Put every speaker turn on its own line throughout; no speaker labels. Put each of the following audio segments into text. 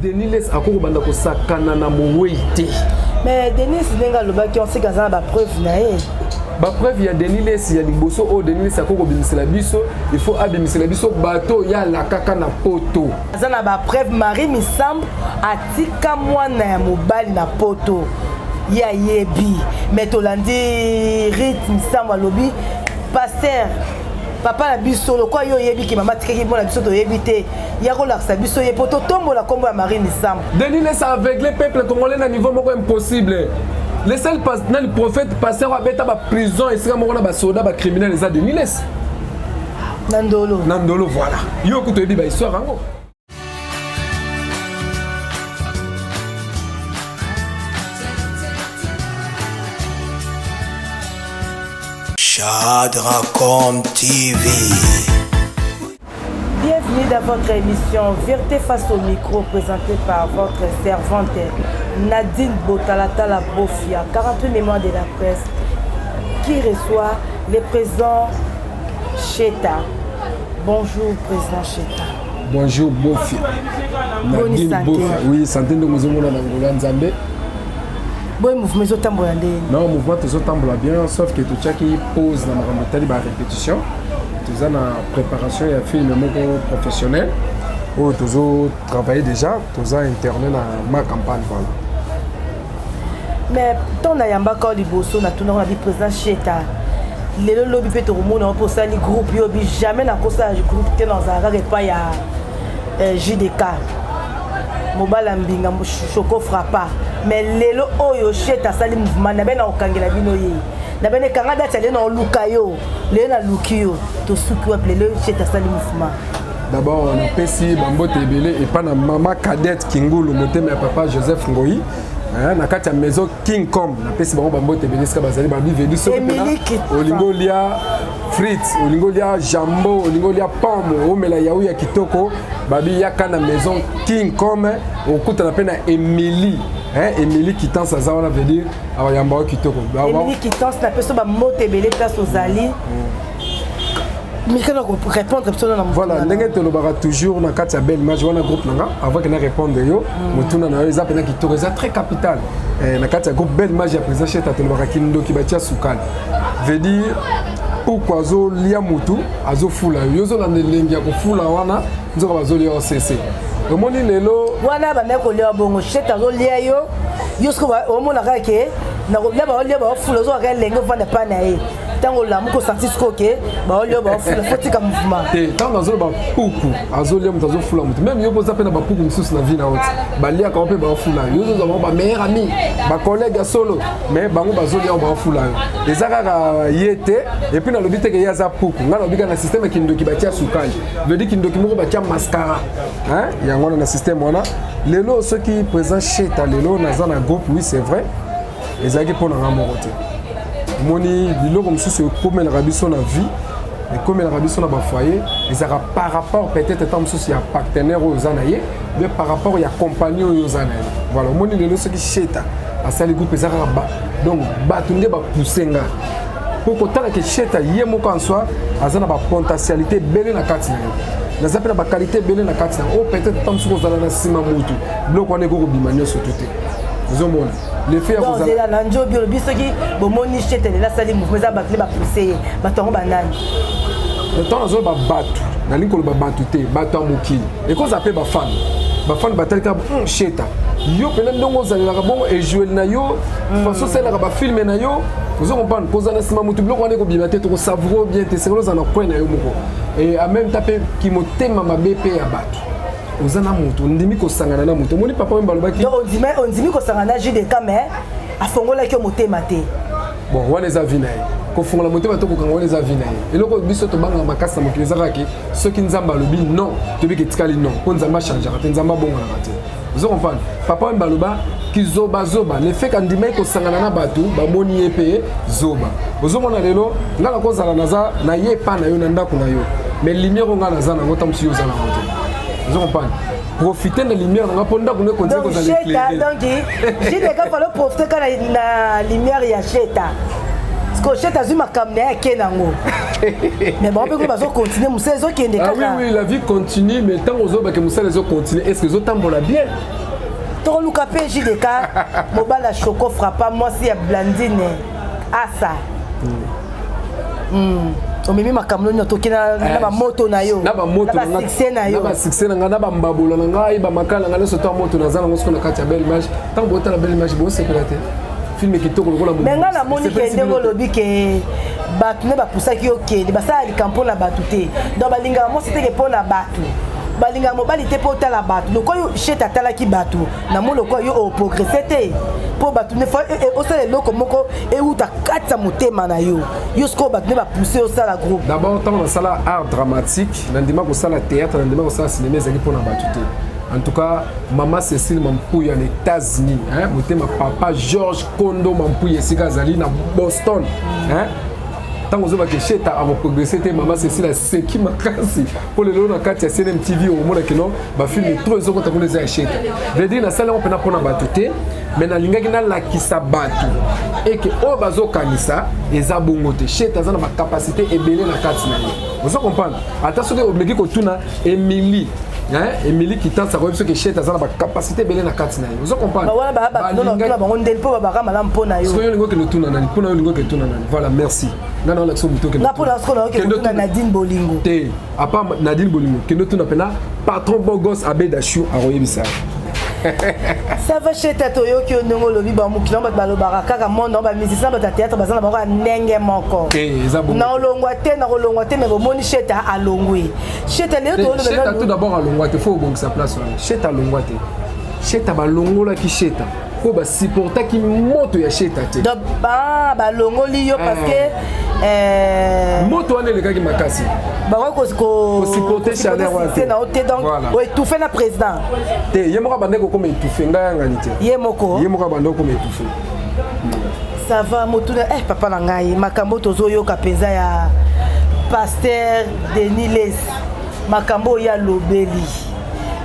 Deniles akoko banda ko sakana na moweite.
Mais Denis nenga lobaki on sait kaza ba preuve na ye.
Ba preuve ya Deniles ya liboso o Deniles akoko bimisela biso, il faut abimisela biso bato ya la kaka na poto.
Kaza na ba preuve Marie Misambo atika mwana ya mobali na poto. Ya yebi mais tolandi Rit Misambo alobi pasteur papa la biso lo kwa yo yebi ki mama tikaki bona biso to yebite ya ko laksa biso ye poto tombo la kombo ya Marie Misambo.
Deniles a aveuglé peuple congolais na niveau moko impossible. Le seul le prophète pasteur abeta ba prison et sera moko na ba soldat ba criminel les a Deniles. Nandolo voilà. Yo ko to yebi ba histoire ngo.
Chadracom TV.
Bienvenue dans votre émission Vérité face au micro présentée par votre servante Nadine Botalatala Bofia, 48 mémoires de la presse, qui reçoit le président Cheta. Bonjour président Cheta.
Bonjour Bofia. Nadine Bofia. Oui, santé de Mozomona Nangola Nzambe.
Bon mouvement zotambola ndeni.
Non, mouvement zotambola bien, sauf que tout qui pose dans ma tali ba répétition. Tout na préparation et film moko professionnel. Oh, tout travailler déjà, tout interné dans ma campagne voilà.
Mais ton ayamba ko liboso na tuna na bi président Cheta. Lelo lobi pe to mona pour ça ni groupe yo bi jamais na kosa groupe te dans za pas ya JDK. Mobala mbinga choko frappa. Mais lelo oyo Cheta sali mouvement na bena okangela bino ye na bena kanga data le na luka yo le na lukiyo to suki wa lelo Cheta sali mouvement.
D'abord on a pesi bambote ebele et pas na mama cadette Kingulu motema ya papa Joseph Ngoi na kati ya maison King Com na pesi bango bambote ebele ska bazali ba biveli so olingo lia frites olingo lia jambo olingo lia pomme omela yaou ya kitoko babi yaka na maison King Com okuta na pena Emily. Émilie Kitans ça veut dire Yamba Kitoko.
Émilie Kitans la personne va monter belé place aux alliés. Mais quand on répondre personne dans
voilà, ndenge to lobara toujours na kati ya belle image wana groupe nanga avant que na répondre yo mutuna na eza pena Kitoko eza très capital. Na kati ya groupe belle image ya président Cheta to lobara kindo ki batia sukali. Veut dire pourquoi zo lia mutu azo fula yo zo na ndengi ya ko fula wana nzoka bazo lia OCC. Omoni lelo
wana ba meko lia bongo Cheta zo lia yo yosko omona kake na ko lia ba fula zo ka lengo vanda pana e tango la muko Francisco ke ba lia ba fula fotika mouvement
te tango zo ba puku azo lia mutu azo fula mutu même yo poza pena ba puku mususu na vie na hoti ba lia ka pe ba fula yo zo ba meilleur ami ba collègue solo mais bango bazo lia ba fula ezaka yete et puis na lobite ke yaza puku ngana lobika na système kindoki batia sukali veut dire kindoki moko batia mascara hein yango na système wana lelo ceux qui présent Cheta lelo naza na groupe oui c'est vrai ezaki pona ngamoko te moni biloko mususu comme la rabiso na vie et comme la rabiso na ba foyer ezaka par rapport peut-être tant mususu ya partenaire aux anaye mais par rapport ya compagnie aux anaye voilà moni lelo ceux qui Cheta asali groupe ezaka ba donc batunde ba poussenga pour kotala que Cheta yemo en soi azana ba potentialité belé na kati na na zapela ba qualité belé na kati na o peut-être tant mususu ozala na sima mutu biloko wana ko bimanya surtout te vous omona les faits
vous allez là njo bio biso ki bo moni Cheta la sali mouvement za ba clé ba pousser ba tongo banani
le temps azo ba batu na linko ba batu te batu amokili et ko zape ba fan batalika Cheta yo pena ndongo za la bongo et jouer na yo façon c'est la ba filmer na yo vous comprenez poser na sima mutu biloko wana ko bimate to savro bien te c'est là na point na yo moko et en même temps ki motema mabepe ya batu ozana mutu ndimi ko sangana na mutu moni papa mbalo baki
on dit ko sangana JDK mais afongola ki motema te
bon wana eza vina ko fongola motema to ko kanga wana eza vina eloko biso to banga makasa mokileza kaki soki nzamba lobi non to bi ke tikali non ko nzamba changer te nzamba bonga na te vous comprenez papa mbalo ba ki zoba le fait kandima ko sangana na batu ba moni epé zoba ozomona lelo ngala ko zala naza na ye pa na yo na ndako na yo mais lumière ngala za na ngota msi yo za na ngota vous comprenez profiter de la lumière na ponda ko ne continuer ko za l'éclairer
donc JDK fallait profiter quand la lumière ya Cheta que chez ta zuma comme n'est kenango. Mais bon, on peut continuer, Moussa les autres qui
ah oui, la vie continue, mais tant aux autres que Moussa les autres continuent, est-ce que les autres t'en bien?
Ton Lucas JDK, Mobala Choco frappa, moi si à Blandine, ah ça. On m'a mis ma camion, tu as ma moto na yo.
Na ba moto na succès na yo. Na ba succès na na ba mbabola na ngai ba makala ngale so to moto na zana ngosko na kati ya belle image. Tant bota la belle image bo sécurité. Film qui toko lokola mo.
Mais ngana moni ke ndengo lobi ke batu ne ba pusaki OK, ba sa li campo na batu te. Donc ba linga mo c'était ke pona batu. Balinga mobali te po tala batu loko yo cheta tala ki batu na mo loko yo o progresser te po batu ne fa o sala loko moko e uta katsa motema na yo yo sko batu ne ba pousser au sala groupe
d'abord tant na sala art dramatique na ndima ko sala théâtre na ndima ko sala cinéma ezaki pona batu te en tout cas maman Cécile Mampuy en États-Unis hein motema papa George Kondo Mampuy esika zali na Boston hein tant que je suis à progresser, maman Cécile a séqué ma casse. Pour le long de la CNM TV, au moment où on film trop de choses qu'on les a achetés. Je veux dire, dans la salle, on peut pas battre, mais dans l'inga qui la qui s'abattu et que au bazo kanisa, les abongote, chez ta zone ma capacité et belé la carte. Vous comprenez? Attention, obligé que tout na Emily. Emily qui tente sa réussite que chez ta zone ma capacité belé la carte. Vous comprenez? Voilà, merci. Non, l'action plutôt que
Nadine Bolingo.
À part Nadine Bolingo, que nous avons patron Bogos Abedachou à Royebissa.
Ça va chez Tatoyo qui est au lobby, qui est au baraka, mon homme, musicien, dans théâtre, dans un nenge manko. Non, l'ongouate, mais au moni chez ta à l'ongoué. Chez ta
tout d'abord à l'ongouate, il faut que sa place. Chez ta l'ongouate. Chez ta balongola qui chez ta. Pour supporter qui monte ya chez ta.
Donc, balongoli yo parce que.
Moto ane le gars qui m'a cassé.
Ko
supporter Chanel
c'est na oté donc ouais tout fait na président.
Te yemoko bandeko comme étouffé nganga nité.
Yemoko
bandeko comme étouffé.
Ça va motuna papa na ngai makambo tozoyo ka penza ya pasteur Denis Les makambo ya lobeli.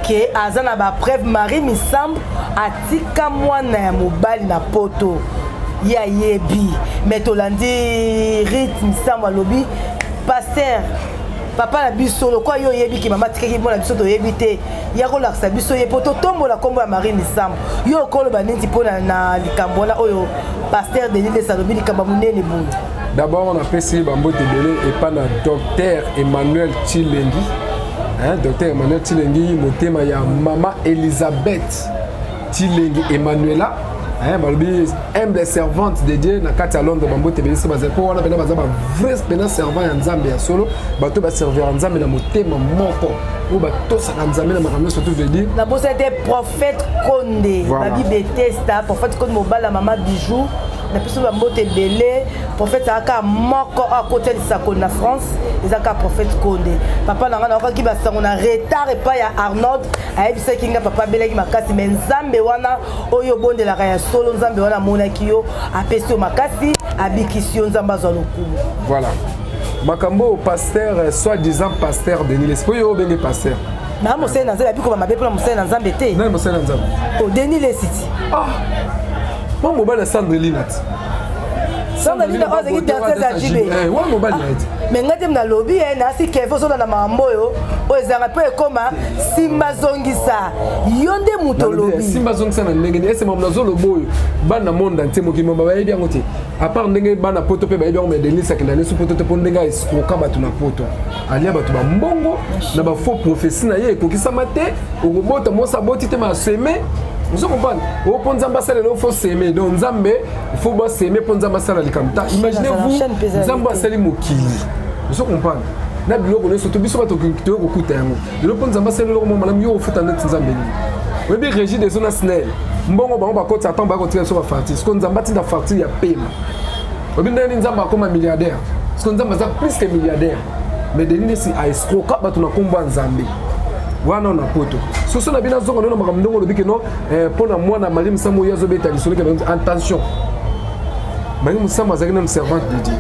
Que azana ba preuve Marie Misambo atika mwana ya mobali na poto ya yebi metolandi rit Misambo alobi pasteur papa na biso lo kwa yo yebi ki mama tikaki mona biso to yebi te ya ko laksa biso ye poto tombo la kombo ya Marie Misambo yo kolo ba neti pona na likambo na oyo pasteur Denis Les alobi likambo munene bundu.
D'abord on a fait bambo tebele et pas na docteur Emmanuel Chilengi. Hein, docteur Emmanuel Tilengi, motema ya maman Elisabeth Tilengi Emmanuela, hein, balbi humble servante de Dieu na kati ya Londres bambo tebeli se baza po wana bena baza ba vrai bena servant ya Nzambe ya solo, bato ba servir Nzambe na motema moko, ou ba tosa na Nzambe na makambo surtout veut dire.
Na bo c'était prophète Condé, la Bible testa prophète Condé mobala maman bijou. Na biso bambo tebele prophète aka moko à côté de sa na France les aka prophète Condé papa na ngana ko ki ba sango na retard et pas ya Arnold ayebisa kinga papa beleki makasi mais Nzambe wana oyo bonde la ya solo Nzambe wana monaki yo apesi makasi abikisi Nzambe azwa lokumu.
Voilà makambo pasteur soi-disant pasteur Denis Les yo benge pasteur
na mo sena Nzambe biko ba mabe pour mo sena Nzambe te
na mo sena Nzambe
o Denis Les city
moi mobile Sandrine
Sandrine ozeki danseuse ya jibe
wa mobile
mais ngati na lobby na si kefo so na mambo yo oyezanga pe ekoma simba zongisa yo nde muto lobby
simba zongisa na ndenge ese mamna zo loboyo bana monde ante mokimo ba yebi ngote à part ndenge bana poto pe ba yebi ngo Denis sakina ne su poto te pondenga escroka batu na poto alia batu ba mbongo na ba faux prophétie na ye kokisa mate okobota mo saboti te ma seme. Vous comprenez? Au pont Zambasale, il faut s'aimer. Donc, Zambé, il faut s'aimer pour Zambasale. Imaginez-vous, Zamba Sali Mokili. Vous comprenez? Nabilo, on est surtout bien sur votre culture au coup de temps. Le pont Zambasale, on a mieux au fait en net Zambé. Oui, bien, Régis des zones snell. Bon, on va continuer à attendre, on va continuer sur la fartie. Ce qu'on Zambati la fartie, il y a paiement. Oui, bien, on Zamba comme un milliardaire. Ce qu'on Zamba plus que milliardaire. Mais Denis, c'est à escroquer, on a combat en Zambé. Wana na poto soso na bina zongo na makamdongo lobiki no pona mwana Marie Misambo yazo beta lisolo ke attention Marie Misambo azaki na servante de Dieu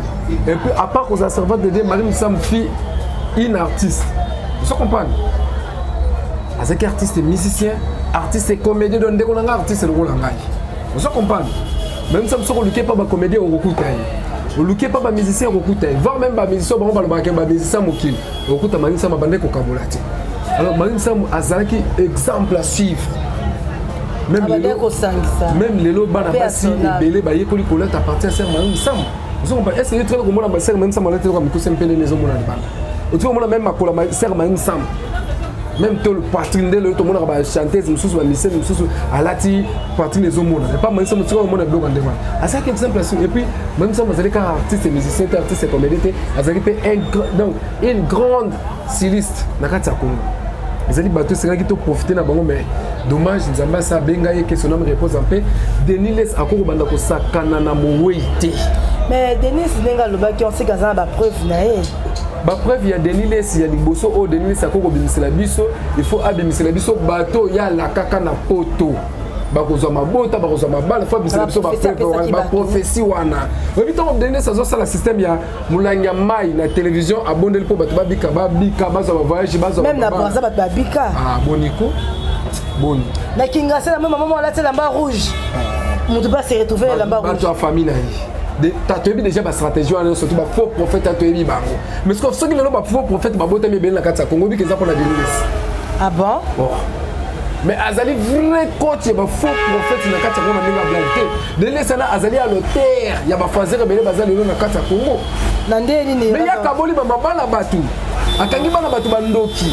et puis à part aux servante de Dieu Marie Misambo fille une artiste vous comprenez azaki artiste musicien artiste et comédien donc ndeko na artiste le rôle ngai vous comprenez même ça soko luke pa ba comédien au rokuta oluki pa ba musicien okuta voire même ba musicien bango balobaka ba musicien mokili okuta Marim Sam abande kokabola te alors Marim Sam azalaki exemple à suivre même lelo bana basi ebele bayekoli kolata à partir de Marim Sam est-ce que tu as comment ma sœur Marim Sam alata ko mikuse mpele nezo mona libala otu mona même makola ma sœur Marim Sam même tout le poitrine de l'autre monde va chanter mususu ba lycée mususu alati poitrine les hommes et pas Marim Sam tu vois monde bloc en devant à ça qui exemple et puis Marim Sam azali ka artiste musicien artiste comédien azali pe donc une grande styliste na kati ya Congo ezali bato c'est qui to profiter na bango mais dommage nzamba sa benga ye que son homme repose en paix Denis laisse akoko banda ko sakana na moweite
mais Denis nenga lobaki on sait kaza ba preuve na ye
ba preuve il y a Denis laisse il y a liboso o Denis laisse akoko bimisela biso il faut abimisela biso bato ya la kaka na poto bakozwa mabota bakozwa mabala faut bimisela biso ba preuve ba prophétie wana obi to Denis ça ça la système ya mulanga mai na télévision abondeli po bato babika bazo ba voyage bazo
même na Brazza bato babika
ah boniko bon
na Kinshasa la maman la tête lamba rouge mutu ba se retrouver lamba rouge
bato famille na yi tatoyebi déjà ba stratégie wana surtout ba faux prophète tatoyebi bango mais ce que ceux qui lelo ba faux prophète ba bota mi ben na kati ya Congo bi keza pona Denis
ah bon
mais azali vrai coach ba faux prophète na kati ya Congo na blague Denis sana azali à l'auteur ya ba fazer bele bazali lelo na kati ya Congo
na ndeni ni
mais ya kaboli ba mabala batu akangi bana batu bandoki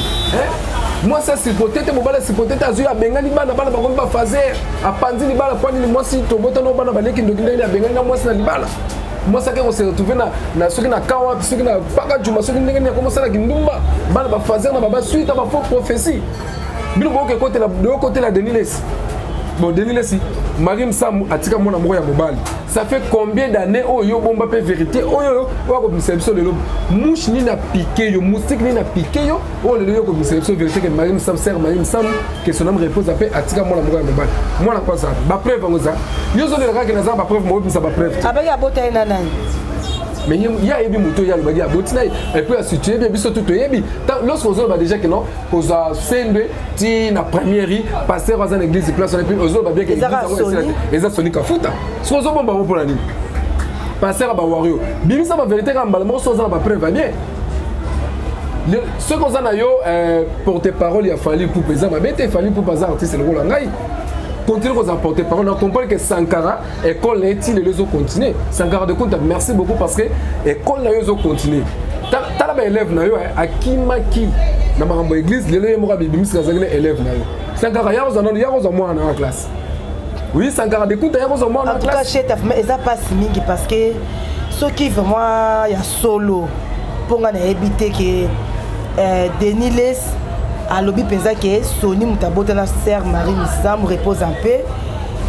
moi ça c'est peut-être mobala c'est peut-être azu ya bengani bana bango ba fazer apanzi libala kwani ni mwasi to botano bana baleki ndoki ndeni ya bengani na mwasi na libala moi ça qu'on se retrouver na soki na kawa soki na paka juma soki ndeni ya commencer na kindumba bana ba fazer na baba suite ba faux prophétie bilo boke côté la de côté la Denis bon Denis Marim Sam atika mona moko ya mobali ça fait combien d'années oyo bomba pe vérité oyo ko conception de l'homme mouche ni na piqué yo moustique ni na piqué yo o le yo ko conception vérité que Marim Sam sert Marim Sam que son âme repose après atika mona moko ya mobali mona quoi ça ba preuve ngoza yo zo le raka na za ba preuve mo ça ba preuve
abaki abota ina nani
mais il y a ebi moto ya lobaki abotina et puis à situer bien biso tout yebi lorsque on va déjà que non cause sende ti na première passer dans une église place et puis on va bien que les soni kafuta so zo bomba pour la nuit passer ba wario bibi ça va vérité quand balmo so za ba preuve bien ce qu'on a yo porter parole il a fallu pour présent ma bête il fallu pour bazar artiste le rôle ngai continue à apporter parole. On comprend que Sankara, école est il les autres continuer. Sankara de compte, merci beaucoup parce que école les autres continuer. T'as la élève na yo à Kimaki na marambo église les élèves morabi bimis kazagene élève na yo. Sankara ya aux moi en classe. Oui, Sankara de compte ya aux moi en classe.
En tout cas, chez ta femme, ça passe mingi parce que ce qui vraiment ya solo pour nga na habiter que Denis Les à lobby pensa que Sony mutabota na sœur Marim Sam repose en paix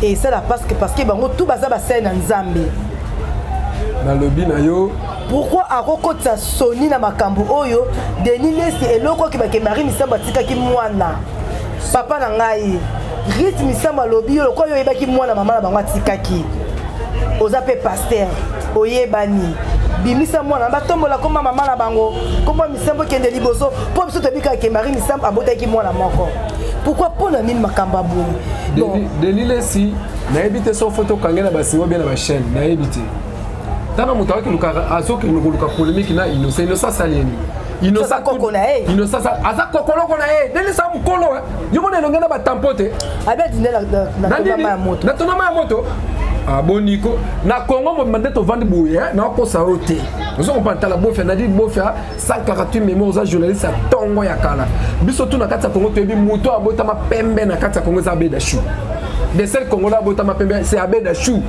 et ça la parce que bango tout baza ba scène nzambe
na lobby na yo
pourquoi akokota Sony na makambo oyo Denis Les eloko ki ba ke Marim Sam batika ki mwana papa na ngai rythme Sam lobby yo ko yo ebaki mwana mama na bango atikaki oza pe pasteur oyebani bimisa mwana batombola koma mama na bango koma misambo kende liboso po biso tobika ke Marie Misam abotaki mwana moko pourquoi pona nini makamba boni
Denis lesi na ebité so photo kangela basiwa bien na ba chaîne na ebité tana mutawa ki luka azoki luka polémique na innocent salieni innocent
kokona
innocent aza kokolo kona Denis Sam kolo yo mona elongena ba tampote
abia dina na moto
na tona ma moto ah boniko na Congo mo mandeto vandi bouye na ko sa roté nous on pas la bofe na dit bofe 148 mémoires za journaliste à tongo ya kala biso tu na kati ya Congo to bi moto abota ma pembe na kati ya Congo za beda chou de celle Congo abota ma pembe c'est abeda chou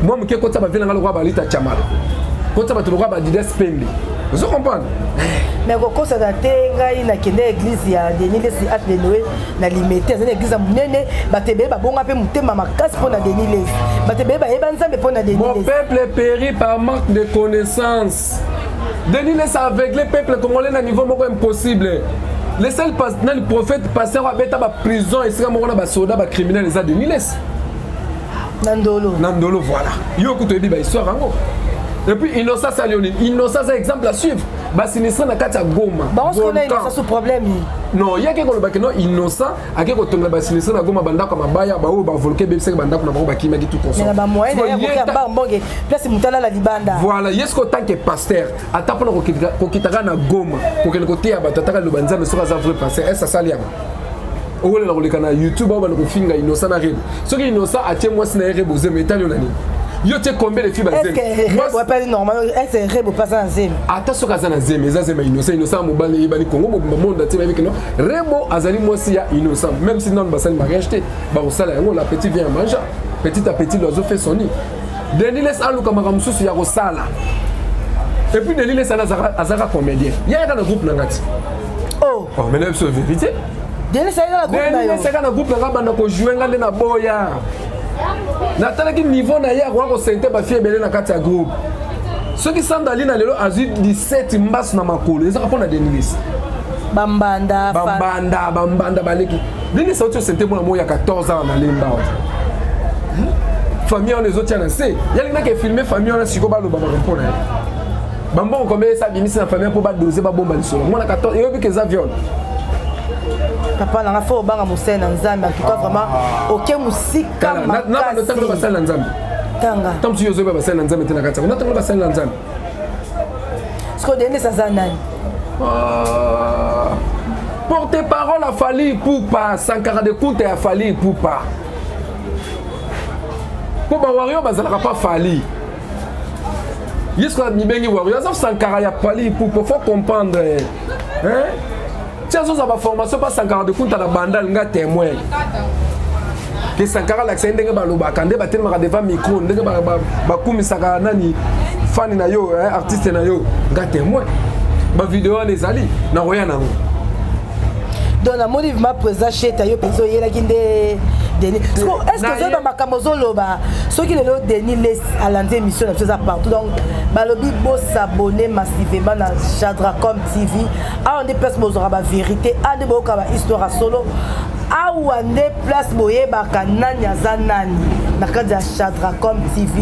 moi mke ko ta ba vela ngalo kwa balita chamala ko ta ba tu ba dides pembe vous comprenez
mais ko ça daté ngai na kende église ya Denis Les at de Noël na limité za église munene batebe ba bonga pe mutema makasi pour na Denis Les batebe ba ebanza me pour na Denis Les
mon peuple périt par manque de connaissances. Denis Les avec le peuple congolais à niveau moko impossible. Les seuls prophètes pasteur a beta ba prison et sera moko na ba soldat ba criminel les a Denis Les Nandolo voilà yo kuto ebi ba histoire ngo et puis innocent salioni innocent c'est exemple à suivre basinistre na kati ya Goma
bango skona innocent sous problème
non yake ko lobaki non innocent ake ko tonga basinistre na Goma bandako mabaya ba o ba volke bebisek bandako na bango bakimaki tout consort
mais na ba moyen ya ko ba mbonge place mutala la libanda
voilà yesko tant que pasteur atapona ko kitaka na Goma ko kene ko tia batataka lo banza mais soka za vrai pasteur esa saliama oole la koleka na YouTube ba ko finga innocent na rebo soki innocent atie moi sina rebo zeme etali onani yo te combien de filles bazem
est-ce que pas normal est-ce rebo pas ça zem
ata soka za na zem eza zema innocent mobali ebani Congo monde ati ba bikeno rebo azali moi si ya innocent même si non basali mariage te ba osala yango la petite vient manger petit à petit l'oiseau fait son nid Denis laisse aluka makamususu ya kosala et puis Denis laisse azaka comédien ya na groupe nangati oh mais là c'est vérité
Denis ça na groupe na yo
Denis ça na groupe na banda ko jouer ngande na boya natalaki niveau na ye akoka kosente bafie ebele na kati ya groupe soki sandali na lelo azwi 17 mbasu na makolo ezaka mpo na Denis
bambanda
baleki Denis auti osente mwana moya 14 ans na lemba famille wana ezotia na se yalinginaki efilme famille wana siko balobamaka mpo na ye bambongo kombe esa bimisi na famille mpo badose babomba lisolo mwana 14 eyobiki eza viole
papa nanga fo obanga mosala na nzambe en tout cas vraiment oke musika
makasi basali na nzambe
tanga
ntango yo ozoyeba basali na nzambe te na kati yango natango basali na nzambe
siko Denis aza nani
porte parole a Fally Ipupa Sankara de Kunta ya Fally Ipupa po bawario bazalaka pa Fally yesko mibengi wario aza Sankara ya Fally Ipupa faut comprendre hein tiens ça ba formation pas Sankara de Kunta na banda nga témoin que Sankara la tsende nga baloba kande batelema devant micro ndenge ba kumisaka nani fan na yo artiste na yo nga témoin ba vidéo les ali na roya nango
donc na moni ma présent chez tayo penso yela kinde Denis est-ce que zo ba makamozo loba soki lelo Denis laisse à l'ande émission na ça partout donc balobi bo s'abonner massivement na Chadracom TV a on des place bozora ba vérité a de boka ba histoire solo a wande place boye ba kanani azanani na kadi ya Chadracom TV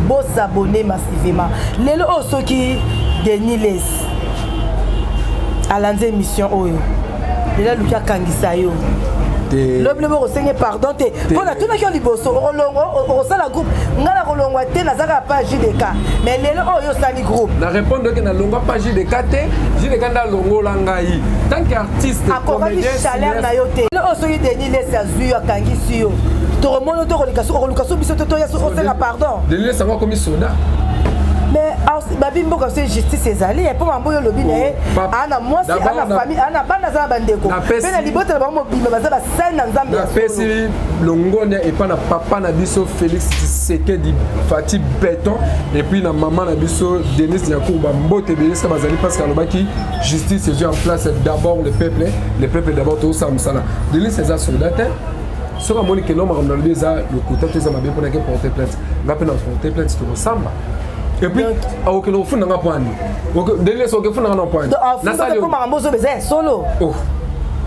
bo s'abonner massivement lelo soki Denis laisse à l'ande émission oyo lela lukia kangisa yo le mot seigne pardon te pona tuna ki liboso o sala groupe ngala kolongwa te nazaka page JDK mais lelo oyo sali groupe
na répondre que na longa page JDK te JDK nda longola ngai tant qu'artiste
comédien salaire na yo te le oso yi Denis laisse azui akangisi yo to remono to kolikaso biso to ya so sala pardon
Denis laisse ngwa komi soda
mais babi mboka c'est justice ezali pour mamboyo lobi na ana mwasi ana famille ana bana za bandeko pe na libota na bango bima baza ba scène na nzambe
ya pesi longonia et pas na papa na biso Félix Tshisekedi Fati Béton et puis na maman na biso Denis Nyakuba mbote belesa bazali parce que lobaki justice est en place d'abord le peuple d'abord tout ça musala Denis César soldat soka moni ke no makamna lobi za le côté tout ça mabe pour na ke porter plainte ngape na porter plainte to samba et puis ok no funda nga pwani ok Denis ok funda nga na pwani
na sali ko makambozo beza solo
oh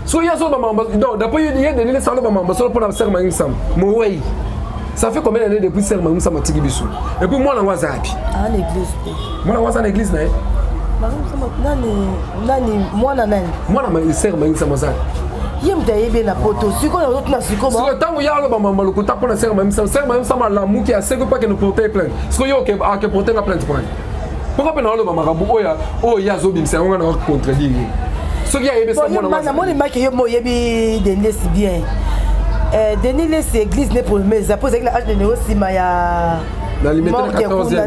so ya so ba mamba donc d'après il Denis salo ba mamba solo pour na serma ngam mo wey ça fait combien d'années depuis serma ngam matiki biso et puis moi na wazapi
à l'église
moi na waza na église na
nani mwana
ma serma ngam mazapi
yem tayebi na poto siko na autre na siko
bon siko tango ya lo ba mamba lo kota pona serma ngam la muki a seko pas que nous porter plainte siko yo ke a ke porter la plainte point pourquoi pe na lo ba marabu oya o ya zo bimsa ngana na contredire ce qui a yebe ça
mona moni maki yo mo yebi Denis bien Denis laisse église ne pour mais ça pose avec l'âge de Néo Simaya
na limite na 14e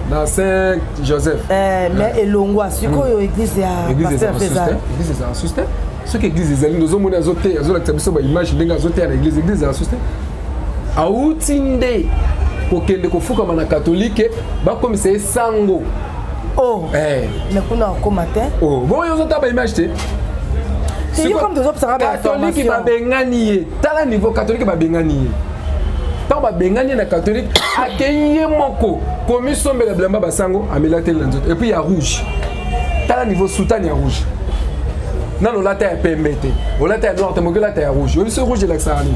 na Saint Joseph
mais elongwa siko yo église ya pasteur Feza
église ça assisté ce que église ezali nous omona azote azolakisa biso ba image ndenge azote na église assisté autinde kokende kofukama na catholique bakomisa esango
oh mais kuna okoma te
oh bon yo zota ba image te
c'est comme des autres
catholique ba bengani ye tala niveau catholique ba bengani ye tant ba bengani na catholique akeye moko komisombe la blamba basango amelatel na nzoto et puis ya rouge tala niveau soutane ya rouge non la terre pembete o la terre noire te mogela terre rouge o biso rouge la xani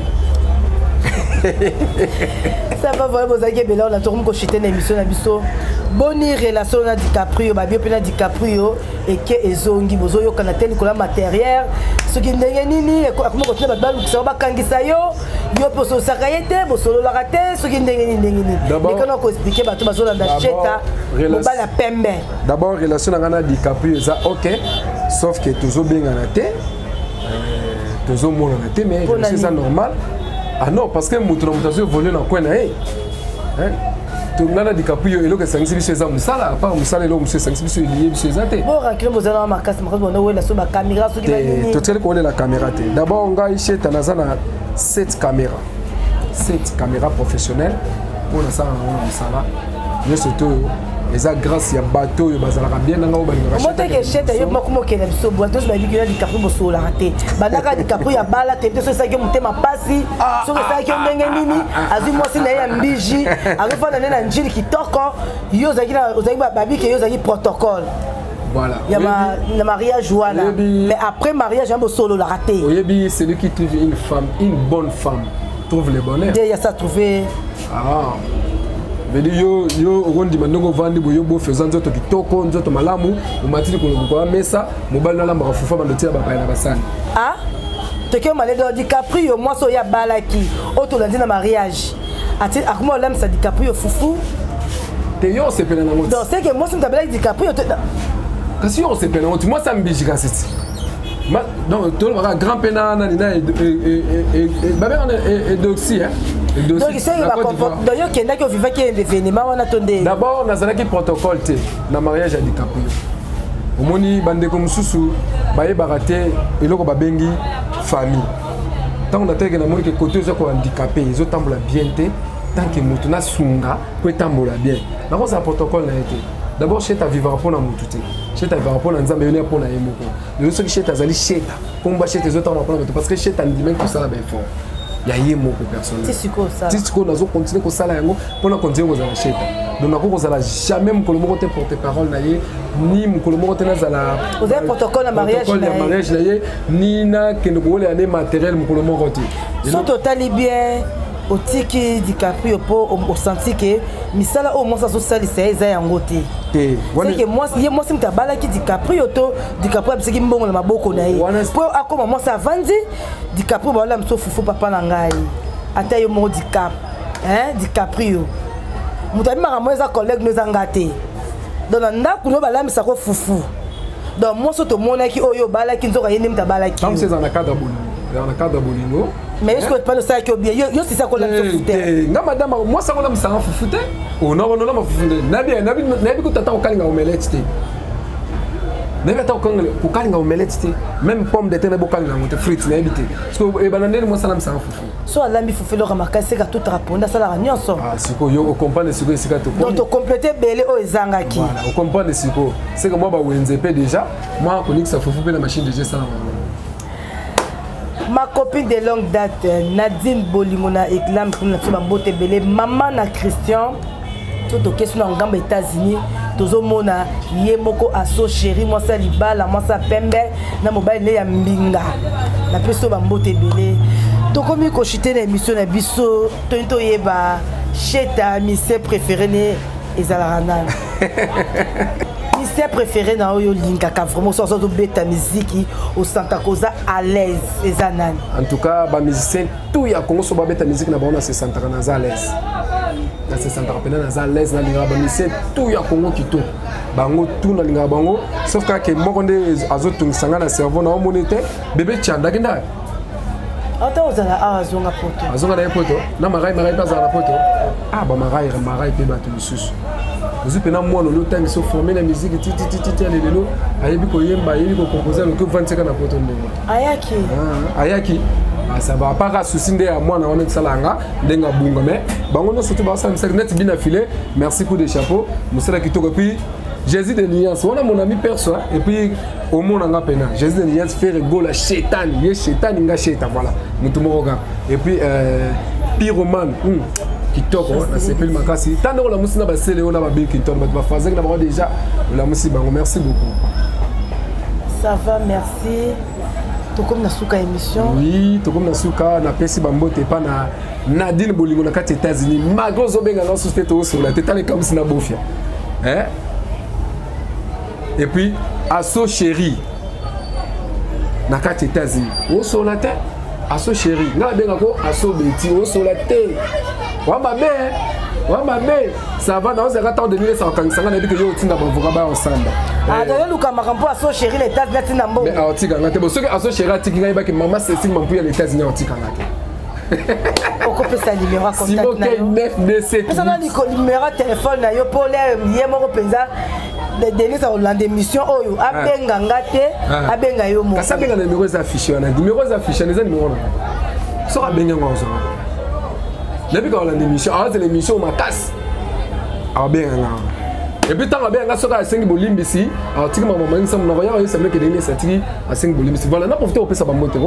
Ça va voir vos amis là on a tourné cochiter l'émission na biso. Bonne relation na DiCaprio, ba bien pena DiCaprio et que ezongi bozo yo kana tel kola matériel. Ce qui ndenge nini comment continuer ba balu ça ba kangisa yo poso sakayete boso la raté ce qui ndenge nini. Mais quand on expliquer ba to bazo la cheta ba la pembe.
D'abord relation na DiCaprio ça OK sauf que toujours bien na té. Toujours mon na té mais c'est ça normal. Ah non, parce que mutu na mutation volé na coin na eh. Hein? Tout nana DiCaprio et lo que sangisi biso eza musala, pas musala lo monsieur sangisi biso lié biso eza té.
Bon, rakile mozana ma casse ma bona wela so ba caméra so ki ba nini.
To tele ko la caméra té. D'abord on ga ici tanazana 7 caméras. 7 caméras professionnelles pour na ça on musala. Mais surtout eza grâce ya bateau yo bazala bien nanga ba ngara.
Moi te que cheta yo makumo kela biso boato so ba biki na DiCaprio boso la raté. Bandaka DiCaprio ya bala te so ça que mutema pasi, so que ça que ndenge nini, azi moi si na ya mbiji, akofana na njili kitoko, yo zaki na ozaki ba biki yo zaki protocole.
Voilà.
Il y a le mariage Joana. Mais après mariage un solo la raté.
Oyebi c'est lui qui trouve une femme, une bonne femme, trouve le bonheur.
Il y a ça trouvé.
Ah. Vedi yo rondi mandongo vandi boyo bo faisant nzoto kitoko nzoto malamu umatili ko mesa mobali na lamba fufa bandotia ba na basani.
Ah? Teke malé de DiCaprio moi so ya balaki otolandi na mariage. Ati akuma lam sa DiCaprio fufu.
Te yo se pena na moti.
Donc c'est que moi so tabela DiCaprio
kasi yo se pena moti moi ça mbiji kasiti. Non, tout le grand pena na nina et ba bien et doxy hein.
Donc c'est va comporter d'ailleurs qu'il y en a qui vivent qui est événement on attendait.
D'abord on a zalaki protocole té na mariage à DiCaprio. Omoni bande comme susu ba baraté eloko ba bengi famille. Tant on a teke na moni que côté zo ko handicapé, ils ont tambola bien té tant que mutu na sunga ko tambola bien. Na ko ça protocole na été. D'abord chez ta vivre pour na mutu té. Chez ta vivre pour na nzambe yone pour na yemoko. Le so ki chez ta zali chez ta. Komba chez tes autres parce que chez ta ndi même tout ça là ben fort. Il y a yemoko personnel.
C'est
ce qu'on a continuer ko sala yango pour na continuer ko zala chez ta. Donc na ko zala jamais mukolo moko te porter parole na ye ni mukolo moko te na zala.
Vous avez protocole na mariage
na ye ni na ke no ko le ane matériel mukolo moko te.
Sont total bien au tiki DiCaprio pour au senti que misala au moins ça so sali c'est eza yango te. C'est que moi si mtabala ki DiCaprio to DiCaprio abiseki mbongo na maboko na ye. Pour akoma moi ça vandi DiCaprio ba la mso fufu papa na ngai. Ata yo mo DiCaprio. Mutabi mara moi za collègue nous ngate. Donc na kuno ba la misa ko fufu. Donc moi so to mona ki oyo bala ki nzoka yene mtabala ki.
Comme c'est dans le cadre bolingo. Dans le cadre bolingo.
Mais est-ce que tu parles de ça qui est bien? Yo c'est ça qu'on a fait.
Non madame, moi ça qu'on a mis ça en fouté. Oh non non non fouté. Nabi ko tata ko kalinga omelette té. Nabi tata ko kalinga omelette té. Même pomme de terre na bokalinga monte frites na habité. Parce que e banane moi ça na ça en fouté.
So alambi fouté le remarquer c'est que tout répondre ça la nyonso.
Ah siko yo comprendre siko c'est que to.
Donc to compléter belé o ezangaki.
Voilà, on comprendre siko. C'est que moi ba wenzepe déjà, moi ko nique ça fouté la machine déjà ça.
Ma copine de longue date, Nadine Bolimona Eklam, qui m'a fait belé, maman na Christian, tout au question en gambe États-Unis, tout mona, yemoko asso chéri, moi ça libala, moi ça pembe, na mobile ne ya mbinga, na peso bambote belé. To komi ko chité na émission na biso, to yeba, cheta mi se préféré ne ezalarana. Ministère préféré dans Oyo Linka, vraiment sans bêta musique au Santa Cosa à l'aise et zanan.
En tout cas, les musiciens tout ya Congo so bêta musique na bona se Santa Casa à l'aise. Na se Santa Pena na à l'aise na linga ba musiciens tout ya Congo kito. Bango tout na linga bango sauf que mokonde azotung sanga na cerveau na monité bébé Tchanda kenda.
Attends, vous allez azonga poto.
Azonga na poto. Na marai pas za na poto. Ah ba marai pe bato mususu. Vous pena moi le temps ils sont formés la musique ti les lelo ayebi ko yemba ayebi ko composer le que 25 na poto ndenge
ayaki
ayaki ça va pas ka souci nde ya moi na wana salanga ndenga bunga mais bango no surtout ba ça net bien affilé merci coup de chapeau musala kitoko puis Jésus de Nuance on a mon ami perso et puis au monde nga pena Jésus de Nuance fait rigolo Shaitan ye Shaitan nga Shaitan voilà mutu moroga et puis pyromane kitoko na sepeli makasi tando la musina ba sele ona ba biki ton ba fazer na ba déjà la musi bango merci beaucoup
ça va merci comme na suka émission.
Oui, comme na suka na pesi bambote pas na Nadine Bolingo na kati États-Unis. Magro zobenga na société au sur la tête comme si na bofia. Hein? Et puis Asso Chéri na kati États-Unis. Au sur la tête Asso Chéri. Na benga ko Asso Betty au sur la tête. Wa mabe. Ça va dans un temps de nuit ça quand ça na dit que yo tinda bavoka ba ensemble.
Ah dans le camara pour Asso Chéri les tas na mbo.
Mais atika ngate bo soki Asso Chéri atika ngai ba que maman Cécile Mampuya les États-Unis atika ngate.
Pourquoi peut ça numéro contact
na yo? Simon K 9DC.
Ça na numéro téléphone na yo pour les yemo penza de Denis à Hollande émission oyo abenga ngate abenga yo mo.
Kasa benga numéro affiché on a numéro affiché les numéros là. So abenga ngozo. Depuis qu'on a l'émission, c'est l'émission ma casse. Ah bien et puis tant bien on a 5 bolim ici. Alors tu maman ça me envoyer c'est vrai que Denis ça tire à 5 bolim ici. Voilà, on a profité au pesa bambote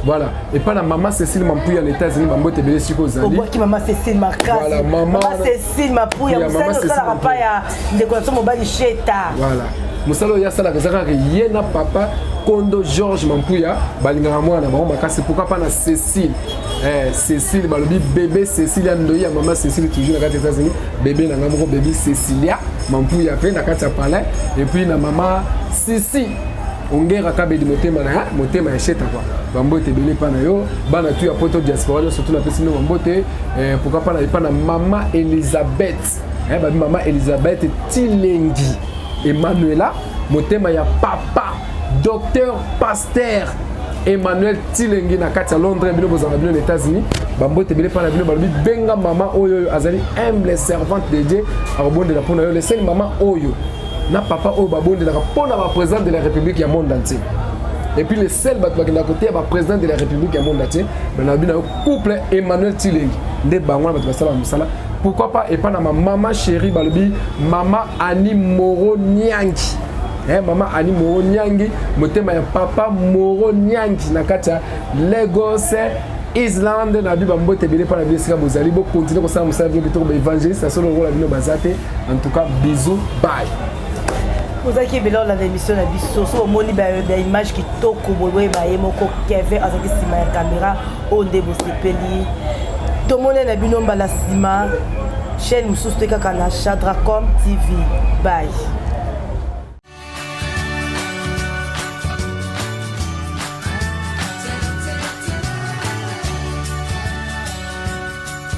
voilà. Et pas la maman Cécile Mampuya les États-Unis bambote belé siko zali.
Pourquoi qui maman Cécile ma casse. Voilà, maman Cécile Mampuya ça ça pas ya décoration mobile cheta.
Voilà. Musalo ya sala kazaka yena papa Kondo Georges Mampuya balingaka mwana bango makasi pourquoi pas na Cécile Cécile balobi bébé Cécilia Ndoya maman Cécile toujours na kati des États-Unis bébé na ngamoko bébé Cécilia Mampuya pe na kati ya palais et puis na maman Sisi ongera kabedi motema ya cheta quoi bambote belé pa na yo bana tu ya poto diaspora surtout na pesino bambote pourquoi pas na maman Elisabeth babi maman Elisabeth Tilengi Emmanuela motema ya papa docteur pasteur Emmanuel Tilengi na kati ya Londres bino bozanga bino les États-Unis bambote belé pa na bino balobi benga maman oyo azali humble servante de Dieu arobondela pona yo le seul maman oyo na papa oyo babondelaka pona ba président de la République ya monde entier et puis le seul bato bakenda côté ya ba président de la République ya monde entier na bino couple Emmanuel Tilengi nde bango na bato basala musala pourquoi pas et pas na ma maman chérie balobi maman Annie Moro Nyangi maman Annie Moro Nyangi motema ya papa Moro Nyangi na kati ya Lagos Islande na biba mbote belé pa na bisika bozali bo continuer ko sa musala bien bitoko ba évangéliste ça solo rola bino bazate en tout cas bisous bye.
Vous avez vu l'émission de Bisso, so moni ba image qui toko boye ba yemoko Kevin azaki sima ya caméra o ndebo sepeli. Tomone na bino mbala sima chaîne mususu te kaka na Shadracom TV. Bye.